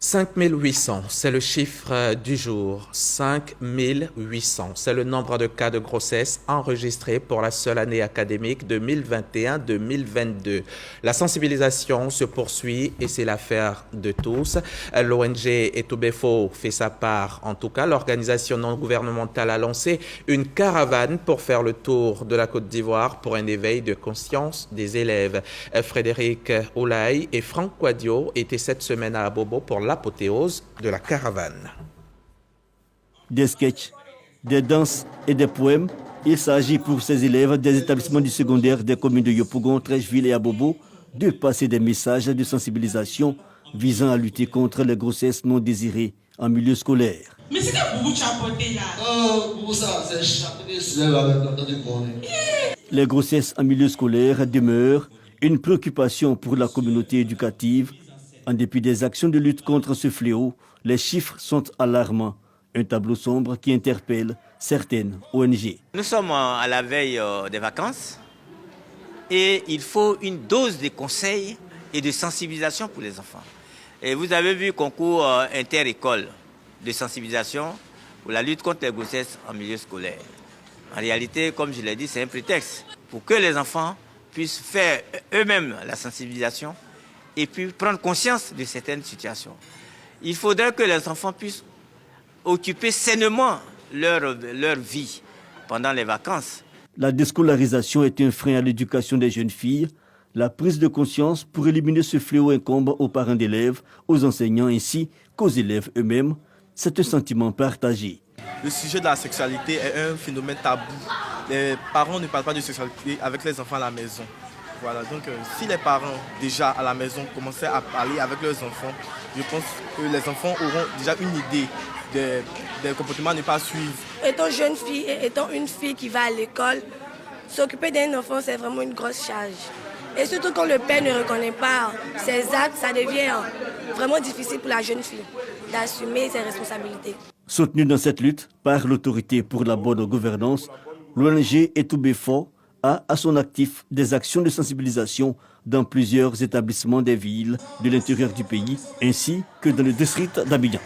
5800, c'est le chiffre du jour. 5800, c'est le nombre de cas de grossesse enregistrés pour la seule année académique 2021-2022. La sensibilisation se poursuit et c'est l'affaire de tous. L'ONG Etoubefo fait sa part. En tout cas, l'organisation non gouvernementale a lancé une caravane pour faire le tour de la Côte d'Ivoire pour un éveil de conscience des élèves. Frédéric Oulaï et Franck Quadio étaient cette semaine à Abobo pour l'apothéose de la caravane. Des sketchs, des danses et des poèmes. Il s'agit pour ces élèves des établissements du secondaire des communes de Yopougon, Trècheville et Abobo de passer des messages de sensibilisation visant à lutter contre les grossesses non désirées en milieu scolaire. Mais c'est un boubou chapoté là. Boubou ça, c'est chapoté. Les grossesses en milieu scolaire demeurent une préoccupation pour la communauté éducative. En dépit des actions de lutte contre ce fléau, les chiffres sont alarmants. Un tableau sombre qui interpelle certaines ONG. Nous sommes à la veille des vacances et il faut une dose de conseils et de sensibilisation pour les enfants. Et vous avez vu le concours inter-école de sensibilisation pour la lutte contre les grossesses en milieu scolaire. En réalité, comme je l'ai dit, c'est un prétexte pour que les enfants puissent faire eux-mêmes la sensibilisation et puis prendre conscience de certaines situations. Il faudrait que les enfants puissent occuper sainement leur vie pendant les vacances. La déscolarisation est un frein à l'éducation des jeunes filles. La prise de conscience pour éliminer ce fléau incombe aux parents d'élèves, aux enseignants ainsi qu'aux élèves eux-mêmes. C'est un sentiment partagé. Le sujet de la sexualité est un phénomène tabou. Les parents ne parlent pas de sexualité avec les enfants à la maison. Voilà, donc si les parents déjà à la maison commençaient à parler avec leurs enfants, je pense que les enfants auront déjà une idée des comportements à ne pas suivre. Étant jeune fille et étant une fille qui va à l'école, s'occuper d'un enfant c'est vraiment une grosse charge. Et surtout quand le père ne reconnaît pas ses actes, ça devient vraiment difficile pour la jeune fille d'assumer ses responsabilités. Soutenue dans cette lutte par l'autorité pour la bonne gouvernance, l'ONG Etoubefo a à son actif des actions de sensibilisation dans plusieurs établissements des villes de l'intérieur du pays ainsi que dans le district d'Abidjan.